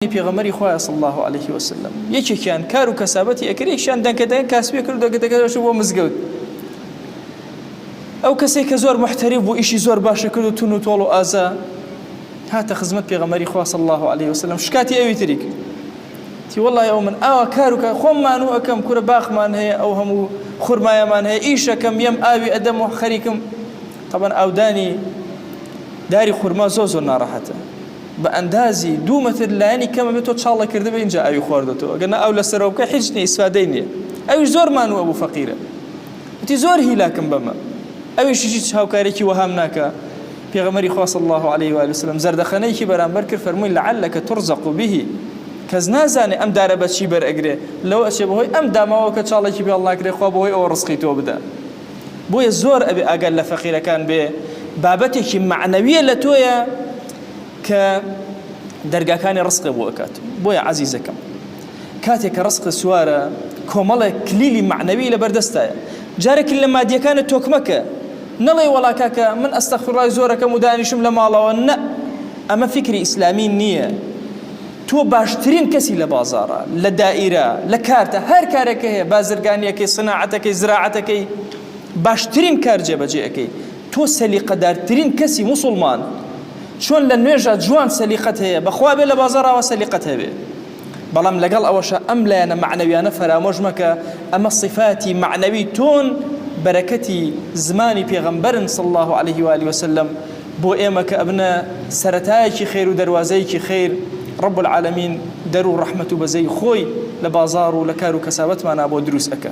پێغەمبەری خوا صلی الله عليه وسلم یەکێکیان کار و کەسابەتی ئەکرد یەکیان دەنگەدەن کاسبی کرد دەنگەدەکەش بۆ مزگەوت ئەو کەسێک کە زۆر محتەرف بوو ئیشی زۆر باشە کرد و تون و تۆڵ و ئازا هاتە خزمەت پێغەمبەری خوا صلی الله عليه وسلم شکاتی ئەوی تری تی والله ئەو من ئاوا کار و خۆممان و ئەکەم کورە باخمان هەیە ئەو هەموو خورمایەمان هەیە ئیشەکەم یەم ئاوی ئەدەم و خەریکم طبعا ئاودانی داری خورما زۆر ناڕەحەتە بە ئەندازی 2 متر لایەنی کەمە بێت تۆ چاڵە کردبێ اینجا ئاوی خواردەوە ئەگەر ئەو لەسەرەوە بکە هیچ نییە ئیسفادەی نییە ئەویش زۆر مانووە بوو فەقیرە وتی زۆر هیلاکم بەمە ئەویش هیچ هاوکارێکی وەهام ناکە پێغەمبەری خوا صلی الله عليه و سلم زەردەخەنەیەکی بەرامبەر کرد فەرمووی لعلك ترزق به کەس نازانێ ئەم دارە بەچی بەرئەگرێ لەوە ئەچێ بەهۆی ئەم داماوە کە چاڵێکی پێ هەڵ ناکرێ خوا بەهۆی ئەوە ڕزقی تۆ بدە بۆیە زۆر ئەبێ ئاگەر لە فەقیرەکان بێ بابەتێکی معنەویە لە تۆیە کە دەرگاکانی ڕزقی بۆ ئەکات بۆیە عەزیزەکەم کاتێک کە ڕزق سوارە کۆمەڵێک کلیلی معنەوی لەبەردەستایە جارێک لە مادیەکانت تۆکمەکە نەڵێ وەڵا کاکە من ئەستەغفیرڵڵای زۆرەکەم و دانیشم لە ماڵەوە نە ئەمە فکری ئیسلامی نییە تۆ باشترین کەسی لە بازاڕە لە دائیرە لە کارتە هەر کارێکە هەیە بازرگانیەکەی سناعەتەکەی زراعەتەکەی باشترین کار جێبەجێەکەی تۆ سەلیقەدارترین کەسی موسڵمان چۆن لە نوێژە جوان سەلیقەت هەیە بەخوا بێ لە بازاڕەوە سەلیقەت هەبێ بەڵام لەگەڵ ئەوەشە ئەم لایەنە معنەویانە فەرامۆژ مەکە ئەمە صفاتی معنەوی تۆن بەرەکەتی زمانی پێغەمبەرن صلی الله عليه و آله وسلم بۆ ئێمە کە ئەبنە سەرەتایەکی خێر و دەروازەیەکی خێر رب العالمین دەر و ڕەحمەت و بەزەی خۆی لە بازاڕ و لە کار و کەسابەتمانە بۆ دروست ئەکە